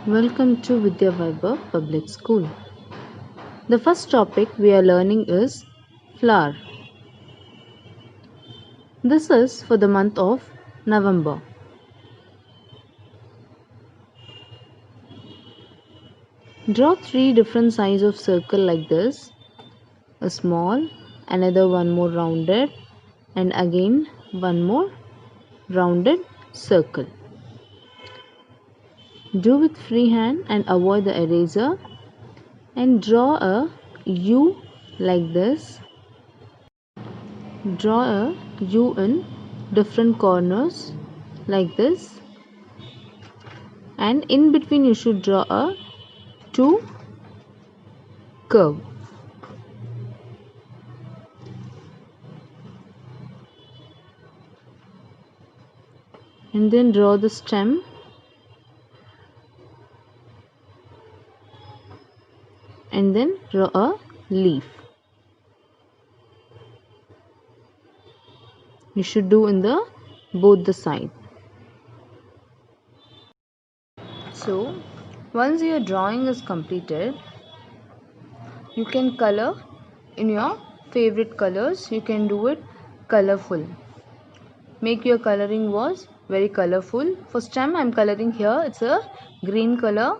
Welcome to Vidya Vaibhav Public School. The first topic we are learning is flower. This is for the month of November. Draw three different sizes of circle like this: a small, another one more rounded, and again one more rounded circle. Do with free hand and avoid the eraser, and draw a U like this. Draw a U in different corners like this, and in between you should draw a two curve, and then draw the stem, and then draw a leaf. You should do in the both the side. So once your drawing is completed, you can color in your favorite colors. You can do it colorful. Make your coloring was very colorful. For stem I am coloring here, it's a green color.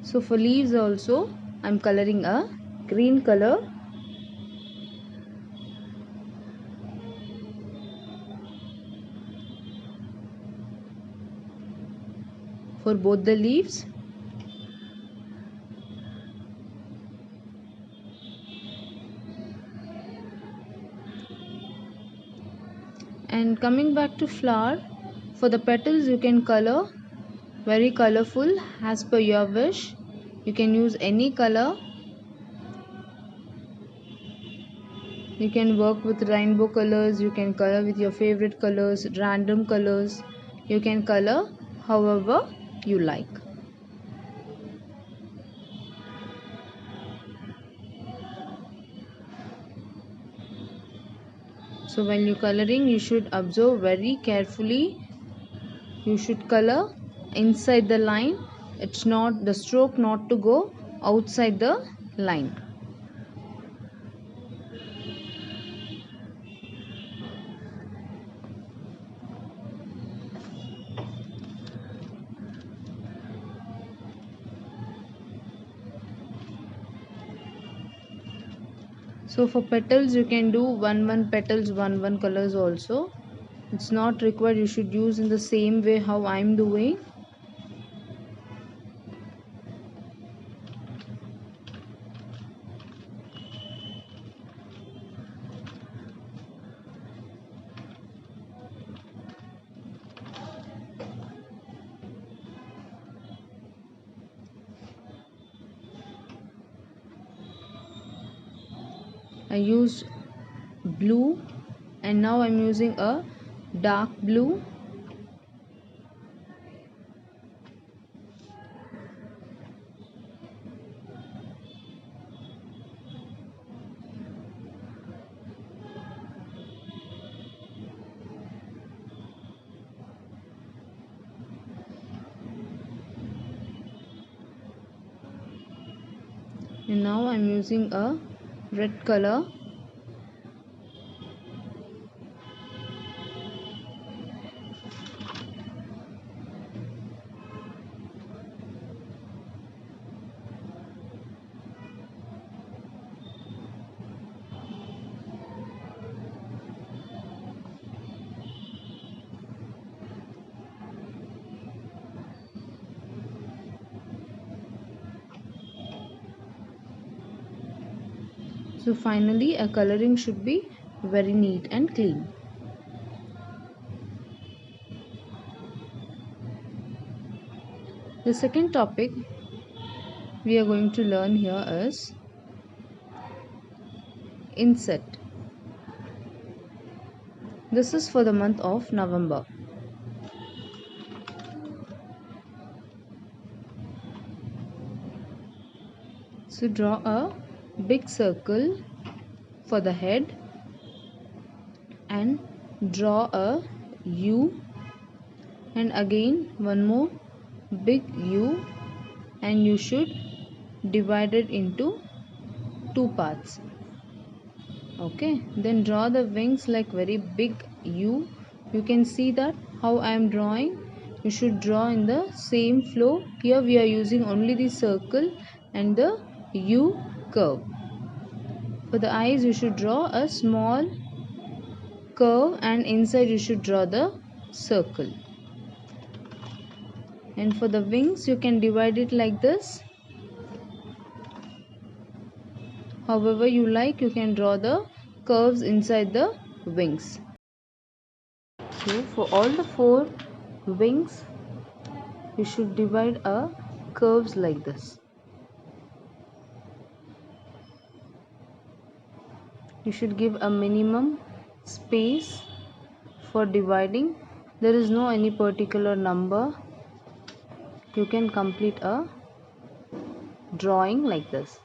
So for leaves also I am coloring a green color. For both the leaves, and coming back to flower, for the petals you can color very colorful as per your wish. You can use any color. You can work with rainbow colors, you can color with your favorite colors, random colors. You can color however you like. So when you coloring, you should observe very carefully. You should color inside the line. It's not the stroke not to go outside the line. So for petals you can do one petals, one colors also. It's not required you should use in the same way how I'm doing. I used blue and now I'm using a dark blue. And now I'm using a red color. So finally a coloring should be very neat and clean. The second topic we are going to learn here is inset. This is for the month of November. So draw a big circle for the head and draw a U, and again one more big U, and you should divide it into two parts. Okay, then draw the wings like very big U. You can see that how I am drawing. You should draw in the same flow. Here we are using only the circle and the U curve. For the eyes you should draw a small curve, and inside you should draw the circle. And for the wings you can divide it like this. However you like, you can draw the curves inside the wings. So for all the four wings you should divide a curves like this. You should give a minimum space for dividing. There is no any particular number. You can complete a drawing like this.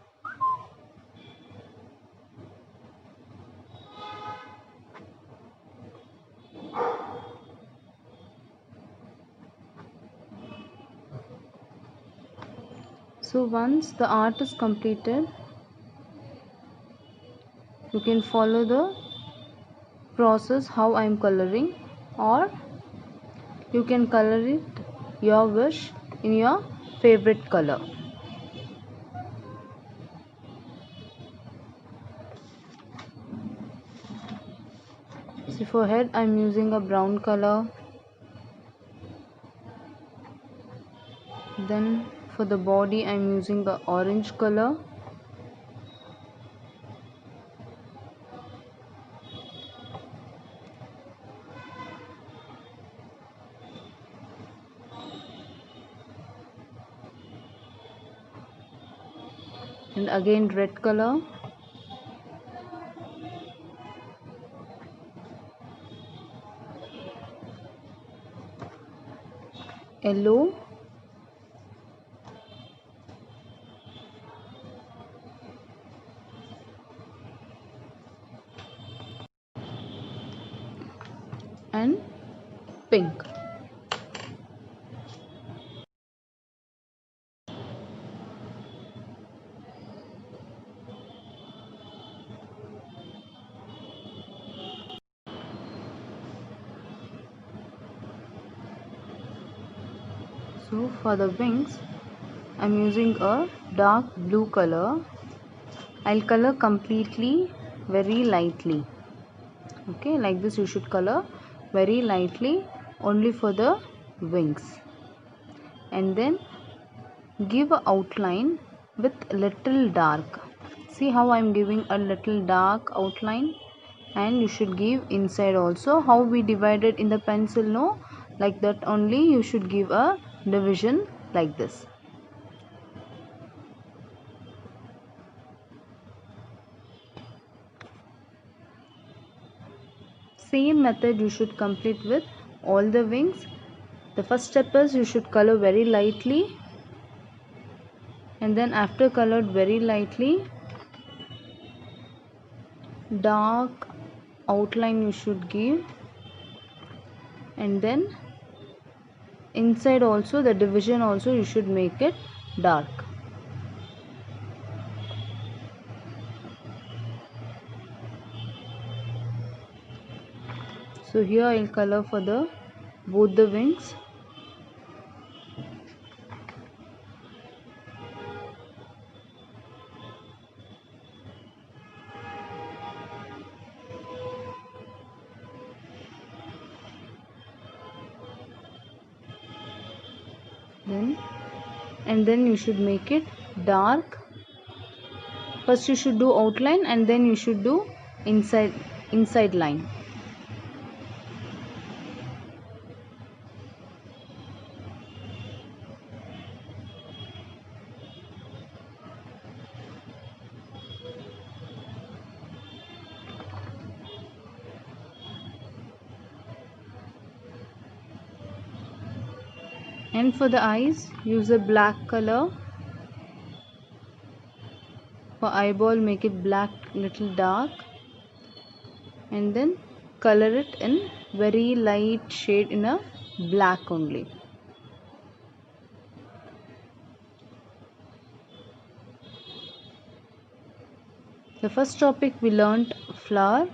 So once the art is completed, you can follow the process how I am coloring, or you can color it your wish in your favorite color. So for head I am using a brown color. Then for the body I am using the orange color. And again red color. Yellow. And pink. So for the wings I am using a dark blue color. I'll color completely very lightly. Okay, like this you should color very lightly only for the wings, and then give a outline with little dark. See how I am giving a little dark outline, and you should give inside also how we divided in the pencil, no, like that only you should give a division like this. Same method you should complete with all the wings. The first step is you should color very lightly, and then after colored very lightly, dark outline you should give, and then inside also the division also you should make it dark. So here I'll color for the both the wings. Then you should make it dark. First you should do outline, and then you should do inside line. And for the eyes use a black color. For eyeball, make it black, little dark, and then color it in very light shade in a black only. The first topic we learnt flower.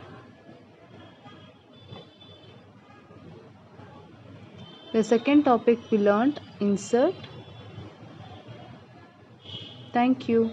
The second topic we learnt insert. Thank you.